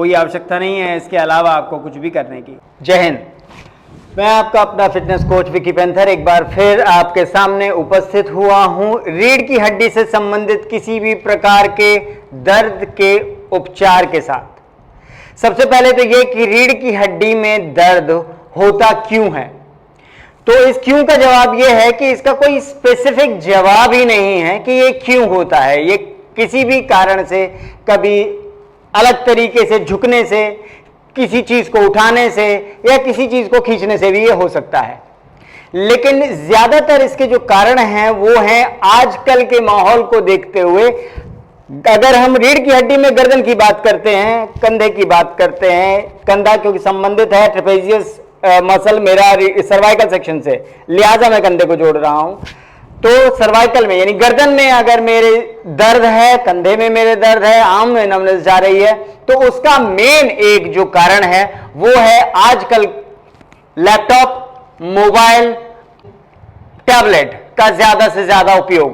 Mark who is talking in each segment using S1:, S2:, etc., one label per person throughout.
S1: कोई आवश्यकता नहीं है इसके अलावा आपको कुछ भी करने की। जय हिंद। मैं आपका अपना फिटनेस कोच विकी पेंथर एक बार फिर आपके सामने उपस्थित हुआ हूं रीढ़ की हड्डी से संबंधित किसी भी प्रकार के दर्द के उपचार के साथ। सबसे पहले तो ये कि रीढ़ की हड्डी में दर्द होता क्यों है, तो इस क्यों का जवाब ये है कि इसका कोई स्पेसिफिक जवाब ही नहीं है कि ये क्यों होता है। ये किसी भी कारण से, कभी अलग तरीके से झुकने से, किसी चीज को उठाने से या किसी चीज को खींचने से भी ये हो सकता है। लेकिन ज्यादातर इसके जो कारण हैं वो हैं आजकल के माहौल को देखते हुए। अगर हम रीढ़ की हड्डी में गर्दन की बात करते हैं, कंधे की बात करते हैं, कंधा क्योंकि संबंधित है ट्रेपेजियस मसल मेरा सर्वाइकल सेक्शन से, लिहाजा मैं कंधे को जोड़ रहा हूं। तो सर्वाइकल में यानी गर्दन में अगर मेरे दर्द है, कंधे में मेरे दर्द है, आर्म में नमनेस जा रही है, तो उसका मेन एक जो कारण है वो है आजकल लैपटॉप, मोबाइल, टैबलेट का ज्यादा से ज्यादा उपयोग।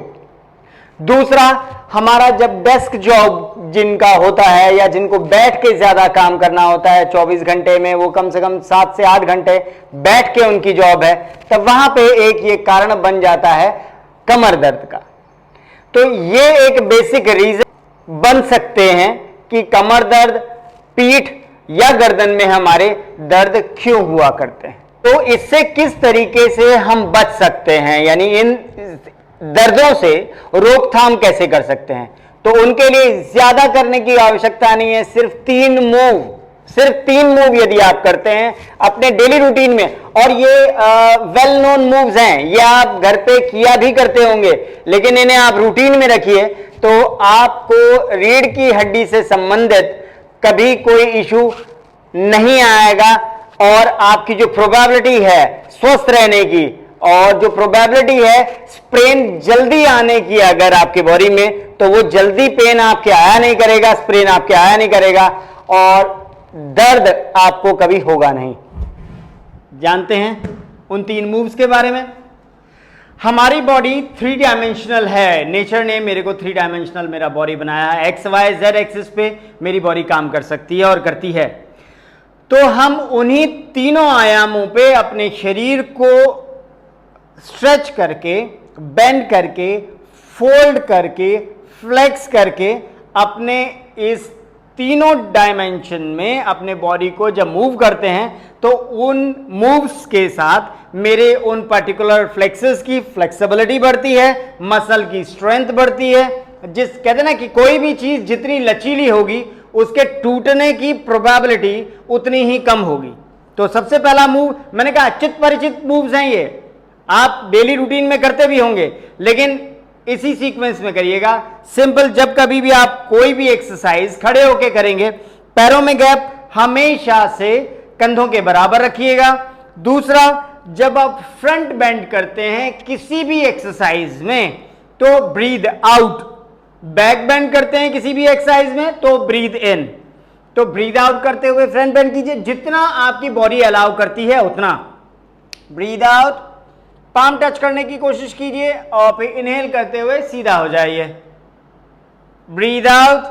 S1: दूसरा, हमारा जब डेस्क जॉब जिनका होता है या जिनको बैठ के ज्यादा काम करना होता है, 24 घंटे में वो कम से कम 7 से 8 घंटे बैठ के उनकी जॉब है, तब वहां पे एक ये कारण बन जाता है कमर दर्द का। तो ये एक बेसिक रीजन बन सकते हैं कि कमर दर्द, पीठ या गर्दन में हमारे दर्द क्यों हुआ करते हैं। तो इससे किस तरीके से हम बच सकते हैं, यानी इन दर्दों से रोकथाम कैसे कर सकते हैं, तो उनके लिए ज्यादा करने की आवश्यकता नहीं है। सिर्फ 3 मूव यदि आप करते हैं अपने डेली रूटीन में, और ये वेल नोन मूव्स हैं, ये आप घर पे किया भी करते होंगे, लेकिन इन्हें आप रूटीन में रखिए तो आपको रीढ़ की हड्डी से संबंधित कभी कोई इशू नहीं आएगा। और आपकी जो प्रोबेबिलिटी है स्वस्थ रहने की और जो प्रोबेबिलिटी है स्प्रेन जल्दी आने की अगर आपके बॉडी में, तो वो जल्दी पेन आपके आया नहीं करेगा, स्प्रेन आपके आया नहीं करेगा और दर्द आपको कभी होगा नहीं। जानते हैं उन 3 मूव्स के बारे में। हमारी बॉडी 3 डायमेंशनल है। नेचर ने मेरे को 3 डायमेंशनल मेरा बॉडी बनाया है। एक्स वाई जेड एक्सिस पे मेरी बॉडी काम कर सकती है और करती है। तो हम उन्हीं तीनों आयामों पे अपने शरीर को स्ट्रेच करके, बेंड करके, फोल्ड करके, फ्लेक्स करके अपने इस तीनों डायमेंशन में अपने बॉडी को जब मूव करते हैं तो उन मूव्स के साथ मेरे उन पर्टिकुलर फ्लेक्सेस की फ्लेक्सिबिलिटी बढ़ती है, मसल की स्ट्रेंथ बढ़ती है। जिस कहते हैं ना कि कोई भी चीज जितनी लचीली होगी उसके टूटने की प्रोबेबिलिटी उतनी ही कम होगी। तो सबसे पहला मूव मैंने कहा चित परिचित मूव्स हैं, ये आप डेली रूटीन में करते भी होंगे, लेकिन इसी सीक्वेंस में करिएगा। सिंपल, जब कभी भी आप कोई भी एक्सरसाइज खड़े होके करेंगे, पैरों में गैप हमेशा से कंधों के बराबर रखिएगा। दूसरा, जब आप फ्रंट बेंड करते हैं किसी भी एक्सरसाइज में तो ब्रीद आउट, बैक बेंड करते हैं किसी भी एक्सरसाइज में तो ब्रीद इन। तो ब्रीद आउट करते हुए फ्रंट बेंड कीजिए, जितना आपकी बॉडी अलाउ करती है उतना। ब्रीद आउट, पाम टच करने की कोशिश कीजिए और फिर इनहेल करते हुए सीधा हो जाइए। ब्रीद आउट,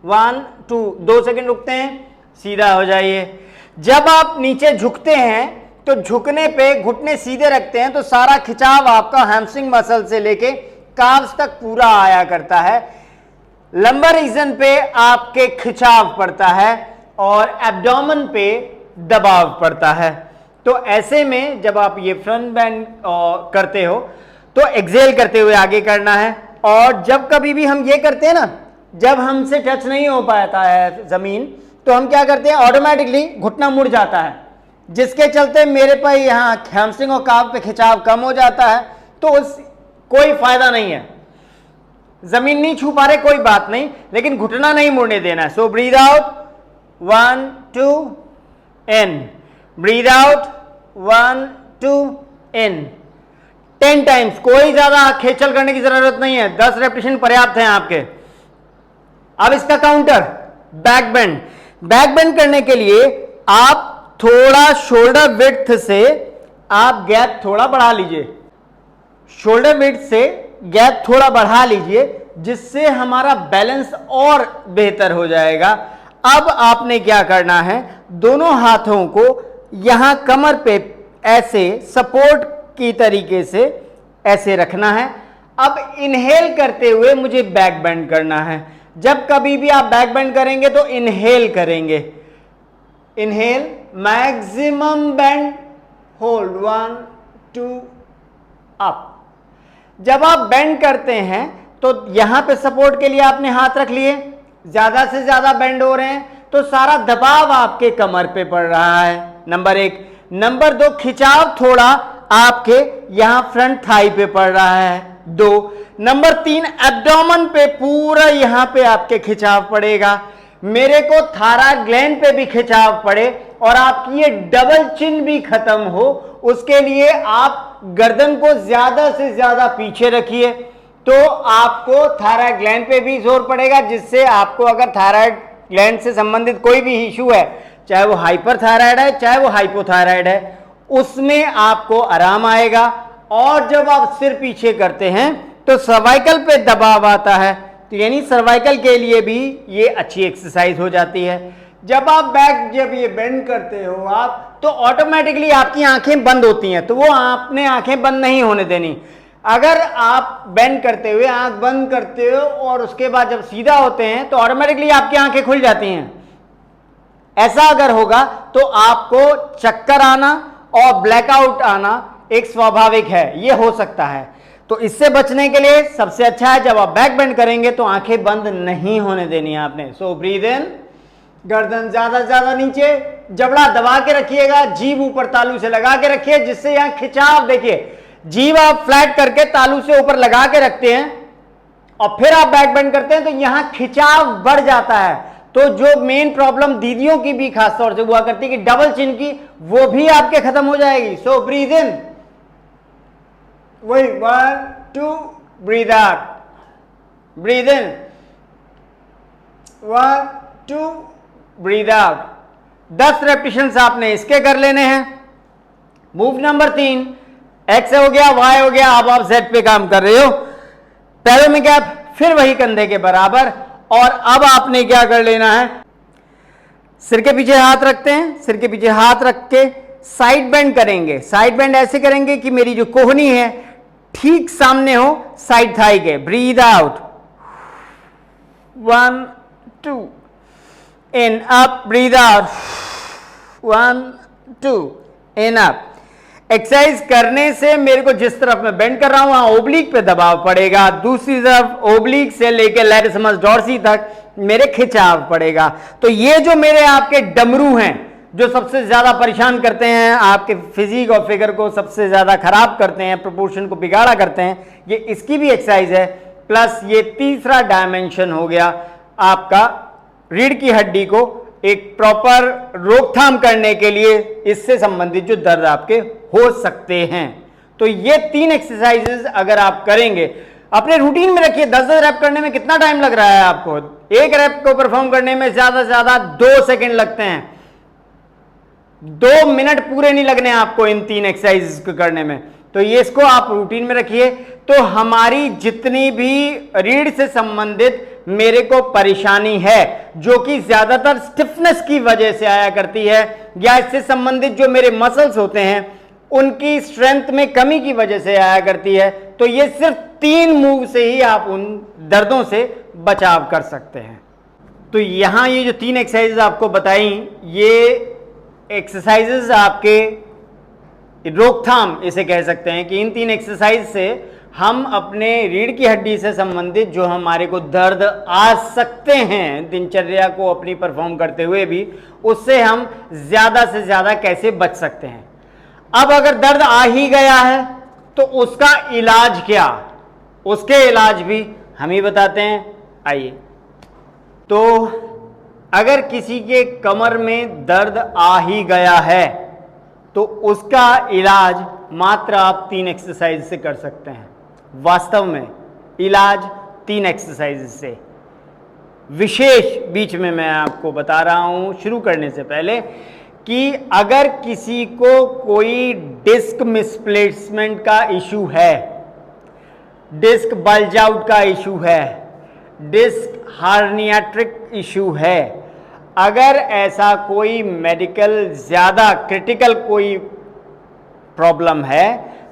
S1: 1 2 2 सेकंड रुकते हैं, सीधा हो जाइए। जब आप नीचे झुकते हैं तो झुकने पे घुटने सीधे रखते हैं तो सारा खिंचाव आपका हैमस्ट्रिंग मसल से लेके काव्स तक पूरा आया करता है। लंबर रीजन पे आपके खिंचाव पड़ता है और एब्डोमेन पे दबाव पड़ता है। तो ऐसे में जब आप ये फ्रंट बेंड करते हो तो एक्सेल करते हुए आगे करना है। और जब कभी भी हम ये करते हैं ना, जब हमसे टच नहीं हो पाता है जमीन, तो हम क्या करते हैं, ऑटोमेटिकली घुटना मुड़ जाता है, जिसके चलते मेरे पर यहाँ हैमस्ट्रिंग और काफ पे खिंचाव कम हो जाता है। तो उस कोई फायदा नहीं है, जमीन नहीं छू पा रहे कोई बात नहीं, लेकिन घुटना नहीं मुड़ने देना है। सो ब्रीद आउट, 1 2 इन, ब्रीद आउट, 1 2 इन, 10 टाइम्स। कोई ज्यादा खेचल करने की जरूरत नहीं है, 10 रेपिटेशन पर्याप्त है आपके। अब इसका counter back bend. Back bend करने के लिए आप थोड़ा शोल्डर विड्थ से आप गैप थोड़ा बढ़ा लीजिए, शोल्डर विड्थ से गैप थोड़ा बढ़ा लीजिए, जिससे हमारा बैलेंस और बेहतर हो जाएगा। अब आपने क्या करना है, दोनों हाथों को यहां कमर पे ऐसे सपोर्ट की तरीके से ऐसे रखना है। अब इनहेल करते हुए मुझे बैक बेंड करना है। जब कभी भी आप बैक बेंड करेंगे तो इनहेल करेंगे, inhale, maximum bend, hold 1 2 up. जब आप बेंड करते हैं तो यहां पे सपोर्ट के लिए आपने हाथ रख लिए, ज्यादा से ज्यादा बेंड हो रहे हैं तो सारा दबाव आपके कमर पे पड़ रहा है, नंबर 1। नंबर 2, खिंचाव थोड़ा आपके यहां फ्रंट थाई पे पड़ रहा है, 2। नंबर 3, एब्डोमेन पे पूरा यहां पे आपके खिंचाव पड़ेगा। मेरे को थायराइड ग्लैंड पे भी खिंचाव पड़े और आपकी ये डबल चिन भी खत्म हो, उसके लिए आप गर्दन को ज्यादा से ज्यादा पीछे रखिए, तो आपको थायराइड ग्लैंड पे भी जोर पड़ेगा, जिससे आपको अगर थायराइड ग्लैंड से संबंधित कोई भी इशू है, चाहे वो हाइपरथायराइड है चाहे वो हाइपोथायराइड है, उसमें आपको आराम आएगा। और जब आप सिर पीछे करते हैं तो सर्वाइकल पे दबाव आता है, तो यानी सर्वाइकल के लिए भी ये अच्छी एक्सरसाइज हो जाती है। जब आप बैक जब ये बेंड करते हो आप, तो ऑटोमेटिकली आपकी आंखें बंद होती हैं, तो वो आपने आंखें बंद नहीं होने देनी। अगर आप बेंड करते हुए आंख बंद करते हो और उसके बाद जब सीधा होते हैं तो ऑटोमेटिकली आपकी आंखें खुल जाती हैं। ऐसा अगर होगा तो आपको चक्कर आना और ब्लैकआउट आना एक स्वाभाविक है, ये हो सकता है। तो इससे बचने के लिए सबसे अच्छा है जब आप बैक बेंड करेंगे तो आंखें बंद नहीं होने देनी है आपने। सो ब्रीद इन, गर्दन ज्यादा से ज्यादा नीचे, जबड़ा दबा के रखिएगा, जीभ ऊपर तालू से लगा के रखिए, जिससे यहां खिंचाव, देखिए जीभ आप फ्लैट करके तालू से ऊपर लगा के रखते हैं और फिर आप बैक बेंड करते हैं तो यहां खिंचाव बढ़ जाता है। तो जो मेन प्रॉब्लम दीदियों की भी खासतौर से हुआ करती है कि डबल चिन की, वो भी आपके खत्म हो जाएगी। सो ब्रीद इन, वही 1 2, breathe out, breathe in 1 2, breathe out. 10 repetitions आपने इसके कर लेने हैं। मूव नंबर 3, एक्स हो गया, वाई हो गया, अब आप जेड पे काम कर रहे हो। पैरों में गैप, फिर वही कंधे के बराबर। और अब आपने क्या कर लेना है, सिर के पीछे हाथ रखते हैं, सिर के पीछे हाथ रख के साइड बेंड करेंगे। साइड बेंड ऐसे करेंगे कि मेरी जो कोहनी है ठीक सामने हो साइड थाई के। Breathe out, 1 2, in up, breathe out, 1 2, in up. Exercise करने से मेरे को जिस तरफ मैं बेंड कर रहा हूं वहां ओब्लिक पे दबाव पड़ेगा, दूसरी तरफ ओब्लिक से लेकर लैटिसमस डॉर्सी तक मेरे खिंचाव पड़ेगा। तो ये जो मेरे आपके डमरू हैं जो सबसे ज्यादा परेशान करते हैं, आपके फिजिक और फिगर को सबसे ज्यादा खराब करते हैं, प्रोपोर्शन को बिगाड़ा करते हैं, ये इसकी भी एक्सरसाइज है। प्लस ये तीसरा डायमेंशन हो गया आपका रीढ़ की हड्डी को एक प्रॉपर रोकथाम करने के लिए, इससे संबंधित जो दर्द आपके हो सकते हैं। तो ये 3 एक्सरसाइजेस अगर आप करेंगे, अपने रूटीन में रखिए। 10-10 रैप करने में कितना टाइम लग रहा है आपको? एक रैप को परफॉर्म करने में ज्यादा से ज्यादा 2 सेकंड लगते हैं। 2 मिनट पूरे नहीं लगने आपको इन 3 एक्सरसाइज को करने में। तो ये इसको आप रूटीन में रखिए। तो हमारी जितनी भी रीढ़ से संबंधित मेरे को परेशानी है, जो कि ज्यादातर स्टिफनेस की वजह से आया करती है, या इससे संबंधित जो मेरे मसल्स होते हैं उनकी स्ट्रेंथ में कमी की वजह से आया करती है, तो ये सिर्फ 3 मूव से ही आप उन दर्दों से बचाव कर सकते हैं। तो यहां ये जो 3 एक्सरसाइजेस आपको बताई, ये एक्सरसाइजेस आपके रोकथाम इसे कह सकते हैं कि इन 3 एक्सरसाइज से हम अपने रीढ़ की हड्डी से संबंधित जो हमारे को दर्द आ सकते हैं दिनचर्या को अपनी परफॉर्म करते हुए भी, उससे हम ज्यादा से ज्यादा कैसे बच सकते हैं। अब अगर दर्द आ ही गया है तो उसका इलाज क्या, उसके इलाज भी हम ही बताते हैं। आइए, तो अगर किसी के कमर में दर्द आ ही गया है तो उसका इलाज मात्र आप 3 एक्सरसाइज से कर सकते हैं। वास्तव में इलाज 3 एक्सरसाइज से विशेष, बीच में मैं आपको बता रहा हूं शुरू करने से पहले, कि अगर किसी को कोई डिस्क मिसप्लेसमेंट का इशू है, डिस्क बल्ज आउट का इशू है, डिस्क हार्नियाट्रिक इशू है, अगर ऐसा कोई मेडिकल ज़्यादा क्रिटिकल कोई प्रॉब्लम है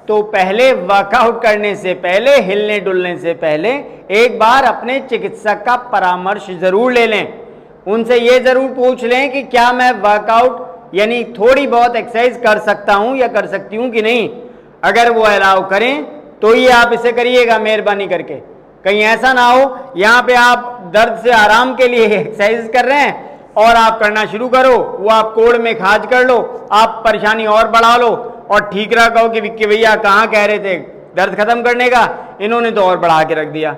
S1: तो पहले वर्कआउट करने से पहले, हिलने डुलने से पहले एक बार अपने चिकित्सक का परामर्श ज़रूर ले लें। उनसे ये ज़रूर पूछ लें कि क्या मैं वर्कआउट यानी थोड़ी बहुत एक्सरसाइज कर सकता हूँ या कर सकती हूँ कि नहीं। अगर वो अलाउ करें तो ही आप इसे करिएगा, मेहरबानी करके। कहीं ऐसा ना हो यहाँ पे आप दर्द से आराम के लिए एक्सरसाइज कर रहे हैं और आप करना शुरू करो, वो आप कोड़ में खाज कर लो, आप परेशानी और बढ़ा लो और ठीक रहा कहो कि विक्की भैया कहाँ कह रहे थे दर्द खत्म करने का, इन्होंने तो और बढ़ा के रख दिया।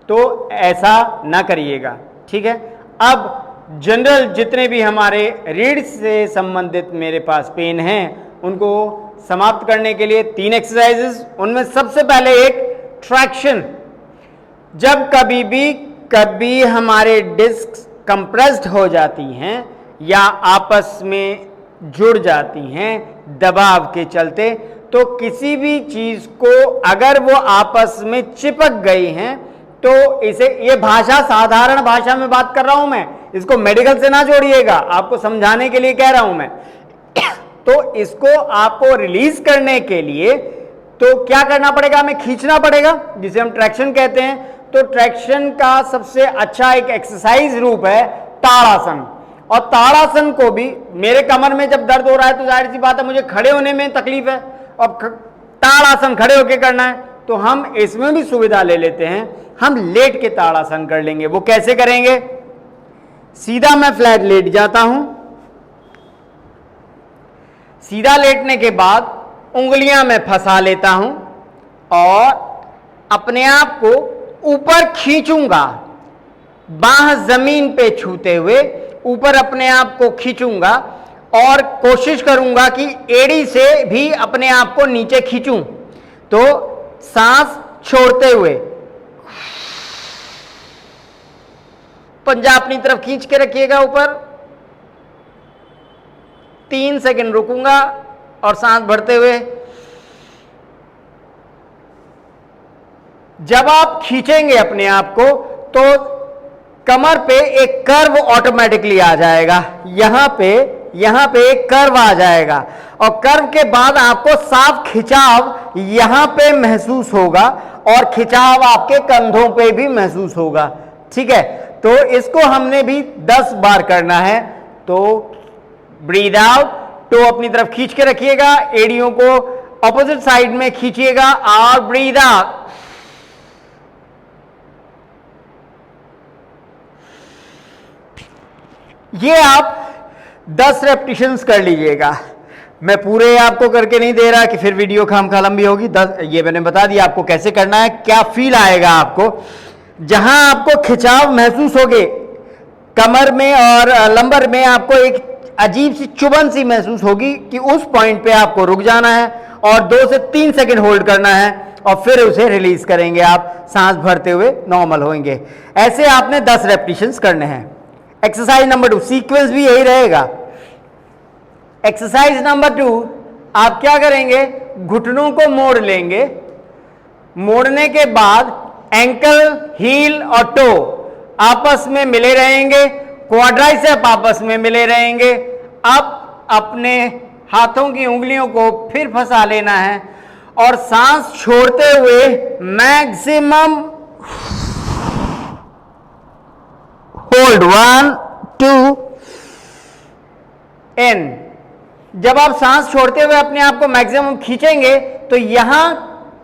S1: तो ऐसा ना करिएगा, ठीक है। अब जनरल जितने भी हमारे रीढ़ से संबंधित मेरे पास पेन हैं उनको समाप्त करने के लिए 3 एक्सरसाइजेस। उनमें सबसे पहले एक ट्रैक्शन। जब कभी हमारे डिस्क कंप्रेस्ड हो जाती हैं या आपस में जुड़ जाती हैं दबाव के चलते, तो किसी भी चीज को अगर वो आपस में चिपक गई हैं तो इसे, ये भाषा साधारण भाषा में बात कर रहा हूं मैं, इसको मेडिकल से ना जोड़िएगा, आपको समझाने के लिए कह रहा हूं मैं। तो इसको आपको रिलीज करने के लिए तो क्या करना पड़ेगा, हमें खींचना पड़ेगा, जिसे हम ट्रैक्शन कहते हैं। तो ट्रैक्शन का सबसे अच्छा एक एक्सरसाइज रूप है ताड़ासन। और ताड़ासन को भी, मेरे कमर में जब दर्द हो रहा है तो जाहिर सी बात है मुझे खड़े होने में तकलीफ है और ताड़ासन खड़े होकर करना है, तो हम इसमें भी सुविधा ले लेते हैं, हम लेट के ताड़ासन कर लेंगे। वो कैसे करेंगे, सीधा मैं फ्लैट लेट जाता हूं, सीधा लेटने के बाद उंगलियां मैं फंसा लेता हूं और अपने आप को ऊपर खींचूंगा, बाह जमीन पे छूते हुए ऊपर अपने आप को खींचूंगा और कोशिश करूंगा कि एड़ी से भी अपने आप को नीचे खींचूं। तो सांस छोड़ते हुए पंजा अपनी तरफ खींच के रखिएगा ऊपर, 3 सेकंड रुकूंगा और सांस भरते हुए। जब आप खींचेंगे अपने आप को तो कमर पे एक कर्व ऑटोमेटिकली आ जाएगा, यहां पे एक कर्व आ जाएगा और कर्व के बाद आपको साफ खिंचाव यहां पे महसूस होगा और खिंचाव आपके कंधों पे भी महसूस होगा, ठीक है। तो इसको हमने भी 10 बार करना है। तो ब्रीद आउट, तो अपनी तरफ खींच के रखिएगा, एड़ियों को ऑपोजिट साइड में खींचिएगा और ब्रीद आउट। ये आप 10 रेपिटेशंस कर लीजिएगा। मैं पूरे आपको करके नहीं दे रहा कि फिर वीडियो खामखा लंबी होगी। 10 ये मैंने बता दिया आपको कैसे करना है, क्या फील आएगा आपको। जहां आपको खिंचाव महसूस होगे कमर में और लंबर में, आपको एक अजीब सी चुभन सी महसूस होगी कि उस पॉइंट पे आपको रुक जाना है और 2 से 3 सेकंड होल्ड करना है और फिर उसे रिलीज करेंगे। आप सांस भरते हुए नॉर्मल होंगे। ऐसे आपने 10 रेपिटेशंस करने हैं। एक्सरसाइज नंबर 2, सीक्वेंस भी यही रहेगा। एक्सरसाइज नंबर 2, आप क्या करेंगे, घुटनों को मोड़ लेंगे। मोड़ने के बाद एंकल, हील और टो आपस में मिले रहेंगे, क्वाड्राइसेप आपस में मिले रहेंगे। अब अपने हाथों की उंगलियों को फिर फंसा लेना है और सांस छोड़ते हुए मैक्सिमम होल्ड 1 2 इन। जब आप सांस छोड़ते हुए अपने आप को मैक्सिमम खींचेंगे तो यहां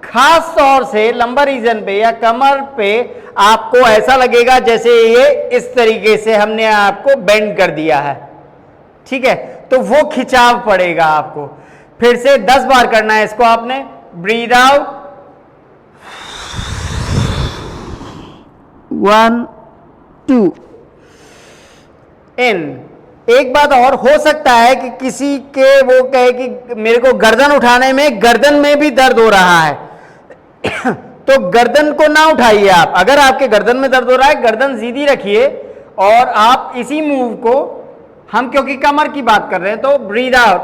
S1: खास तौर से लंबर रीजन पे या कमर पे आपको ऐसा लगेगा जैसे ये इस तरीके से हमने आपको बेंड कर दिया है, ठीक है। तो वो खिंचाव पड़ेगा आपको। फिर से 10 बार करना है इसको आपने। ब्रीद आउट 1 2 इन। एक बात और हो सकता है कि किसी के वो कहे कि मेरे को गर्दन उठाने में, गर्दन में भी दर्द हो रहा है तो गर्दन को ना उठाइए आप। अगर आपके गर्दन में दर्द हो रहा है, गर्दन सीधी रखिए और आप इसी मूव को, हम क्योंकि कमर की बात कर रहे हैं, तो breathe out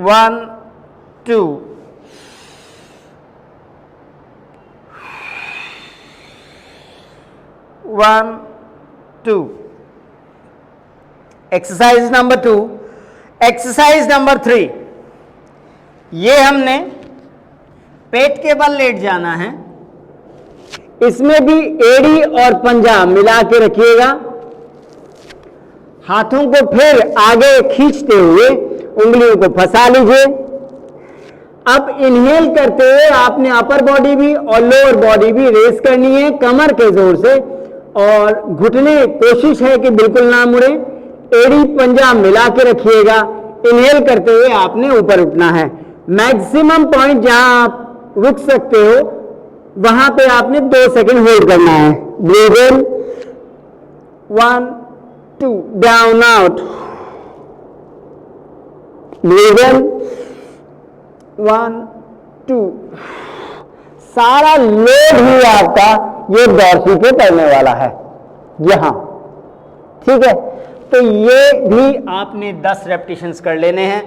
S1: 1 2 1 2। Exercise number 2। Exercise number 3, ये हमने पेट के बल लेट जाना है। इसमें भी एड़ी और पंजा मिला के रखिएगा। हाथों को फिर आगे खींचते हुए उंगलियों को फंसा लीजिए। अब इनहेल करते हुए आपने अपर बॉडी भी और लोअर बॉडी भी रेस करनी है कमर के जोर से, और घुटने कोशिश है कि बिल्कुल ना मुड़े। एड़ी पंजा मिला के रखिएगा। इनहेल करते हुए आपने ऊपर उठना है। मैक्सिमम पॉइंट जहां आप रुक सकते हो वहां पे आपने 2 सेकंड होल्ड करना है। ब्रीथ इन, 1 2, डाउन आउट। ब्रीथ इन, 1 2। सारा लोड ही आपका ये डॉर्सी पे पड़ने वाला है यहां, ठीक है। तो ये भी आपने 10 रेपिटेशंस कर लेने हैं।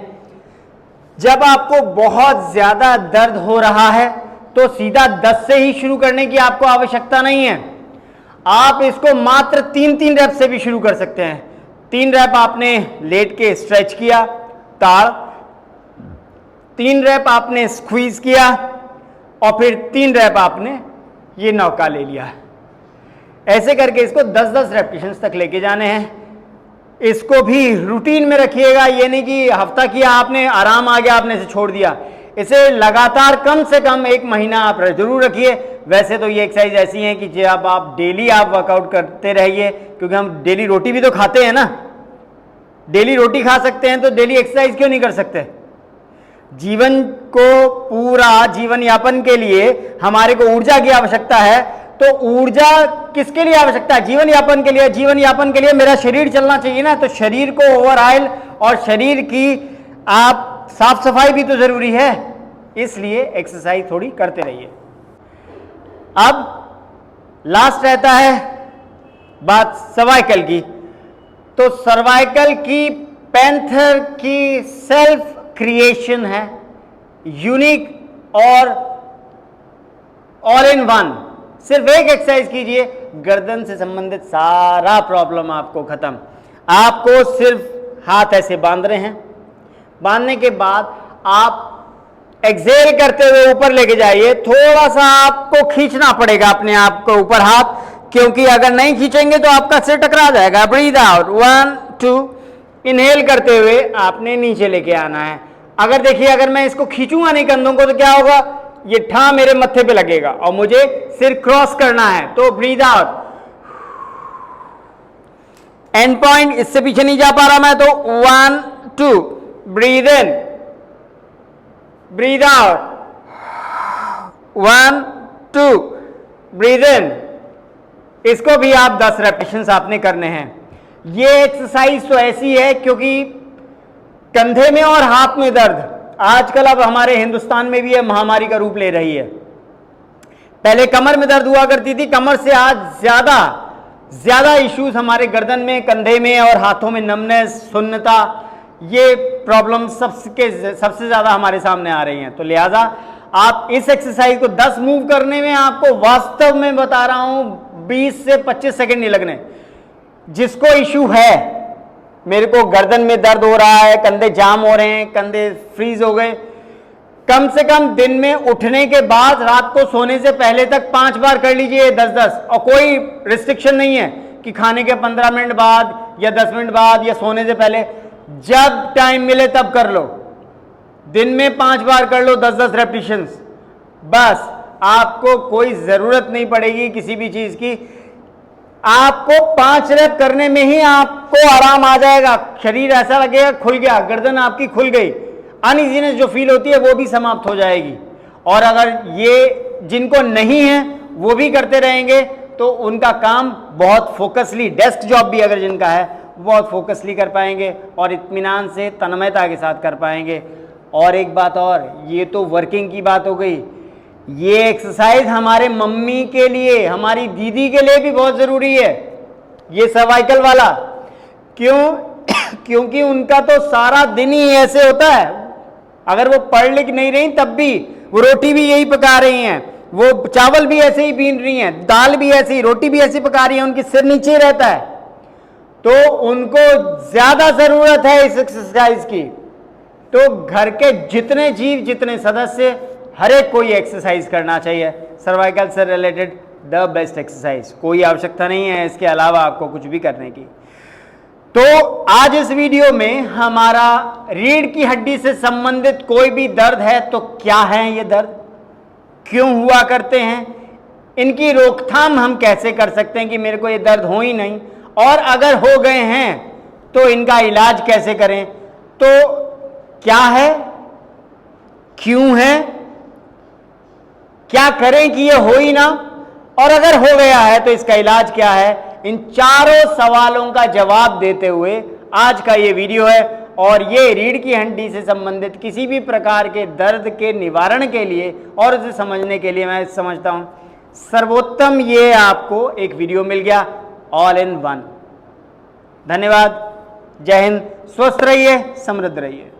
S1: जब आपको बहुत ज्यादा दर्द हो रहा है तो सीधा 10 से ही शुरू करने की आपको आवश्यकता नहीं है। आप इसको मात्र 3-3 रैप से भी शुरू कर सकते हैं। 3 रैप आपने लेट के स्ट्रेच किया, ताड़, 3 रैप आपने स्क्वीज किया, और फिर 3 रैप आपने ये नौका ले लिया। ऐसे करके इसको 10-10 रेपिटेशंस तक लेके जाने हैं। इसको भी रूटीन में रखिएगा। ये नहीं कि हफ्ता किया आपने, आराम आ गया आपने इसे छोड़ दिया। इसे लगातार कम से कम 1 महीना आप जरूर रखिए। वैसे तो ये एक्सरसाइज ऐसी है कि जब आप डेली आप वर्कआउट करते रहिए, क्योंकि हम डेली रोटी भी तो खाते हैं ना। डेली रोटी खा सकते हैं तो डेली एक्सरसाइज क्यों नहीं कर सकते? जीवन को पूरा जीवन यापन के लिए हमारे को ऊर्जा की आवश्यकता है। तो ऊर्जा किसके लिए आवश्यकता है? जीवन यापन के लिए। जीवन यापन के लिए मेरा शरीर चलना चाहिए ना। तो शरीर को ओवर ऑयल और शरीर की आप साफ सफाई भी तो जरूरी है। इसलिए एक्सरसाइज थोड़ी करते रहिए। अब लास्ट रहता है बात सर्वाइकल की। तो सर्वाइकल की पैंथर की सेल्फ क्रिएशन है, यूनिक और ऑल इन वन। सिर्फ एक एक्सरसाइज कीजिए, गर्दन से संबंधित सारा प्रॉब्लम आपको खत्म। आपको सिर्फ हाथ ऐसे बांध रहे हैं। बांधने के बाद आप एक्सेल करते हुए ऊपर लेके जाइए। थोड़ा सा आपको खींचना पड़ेगा अपने आप को ऊपर हाथ, क्योंकि अगर नहीं खींचेंगे तो आपका सिर टकरा जाएगा। Breathe out, 1 2। इनहेल करते हुए आपने नीचे लेके आना है। अगर देखिए, अगर मैं इसको खींचूंगा नहीं कंधों को तो क्या होगा? ये ठा मेरे मत्थे पे लगेगा और मुझे सिर क्रॉस करना है। तो ब्रीथ आउट, एंड पॉइंट इससे पीछे नहीं जा पा रहा मैं, तो 1 2। ब्रीथ इन, ब्रीथ आउट, 1 2। ब्रीथ इन। इसको भी आप 10 रेपिटेशंस आपने करने हैं। ये एक्सरसाइज तो ऐसी है क्योंकि कंधे में और हाथ में दर्द आजकल अब हमारे हिंदुस्तान में भी है, महामारी का रूप ले रही है। पहले कमर में दर्द हुआ करती थी, कमर से आज ज्यादा इश्यूज हमारे गर्दन में, कंधे में और हाथों में नमनेस, सुन्नता, ये प्रॉब्लम सबसे ज्यादा हमारे सामने आ रही हैं। तो लिहाजा आप इस एक्सरसाइज को 10 मूव करने में आपको वास्तव में बता रहा हूं 20 से 25 सेकंड नहीं लगने। जिसको इश्यू है, मेरे को गर्दन में दर्द हो रहा है, कंधे जाम हो रहे हैं, कंधे फ्रीज हो गए, कम से कम दिन में उठने के बाद रात को सोने से पहले तक 5 बार कर लीजिए 10-10। और कोई रिस्ट्रिक्शन नहीं है कि खाने के 15 मिनट बाद या 10 मिनट बाद या सोने से पहले, जब टाइम मिले तब कर लो। दिन में 5 बार कर लो 10-10 रेपिटेशंस। बस आपको कोई जरूरत नहीं पड़ेगी किसी भी चीज की। आपको 5 रैप करने में ही आपको आराम आ जाएगा। शरीर ऐसा लगेगा खुल गया, गर्दन आपकी खुल गई, अनइजीनेस जो फील होती है वो भी समाप्त हो जाएगी। और अगर ये जिनको नहीं है वो भी करते रहेंगे तो उनका काम बहुत फोकसली, डेस्क जॉब भी अगर जिनका है बहुत फोकसली कर पाएंगे और इत्मीनान से, तन्मयता के साथ कर पाएंगे। और एक बात और, ये तो वर्किंग की बात हो गई, ये एक्सरसाइज हमारे मम्मी के लिए, हमारी दीदी के लिए भी बहुत जरूरी है, ये सर्वाइकल वाला। क्यों? क्योंकि उनका तो सारा दिन ही ऐसे होता है। अगर वो पढ़ लिख नहीं रही तब भी वो रोटी भी यही पका रही हैं, वो चावल भी ऐसे ही बीन रही हैं, दाल भी ऐसे ही, रोटी भी ऐसी पका रही है, उनकी सिर नीचे रहता है। तो उनको ज्यादा जरूरत है इस एक्सरसाइज की। तो घर के जितने जीव, जितने सदस्य, हर एक को ये एक्सरसाइज करना चाहिए। सर्वाइकल से रिलेटेड द बेस्ट एक्सरसाइज, कोई आवश्यकता नहीं है इसके अलावा आपको कुछ भी करने की। तो आज इस वीडियो में हमारा रीढ़ की हड्डी से संबंधित कोई भी दर्द है तो क्या है ये दर्द, क्यों हुआ करते हैं, इनकी रोकथाम हम कैसे कर सकते हैं कि मेरे को ये दर्द हो ही नहीं, और अगर हो गए हैं तो इनका इलाज कैसे करें, तो क्या है, क्यों है, क्या करें कि ये हो ही ना, और अगर हो गया है तो इसका इलाज क्या है। इन चारों सवालों का जवाब देते हुए आज का ये वीडियो है। और ये रीढ़ की हड्डी से संबंधित किसी भी प्रकार के दर्द के निवारण के लिए और उसे समझने के लिए मैं समझता हूं सर्वोत्तम ये आपको एक वीडियो मिल गया, ऑल इन वन। धन्यवाद, जय हिंद, स्वस्थ रहिए, समृद्ध रहिए।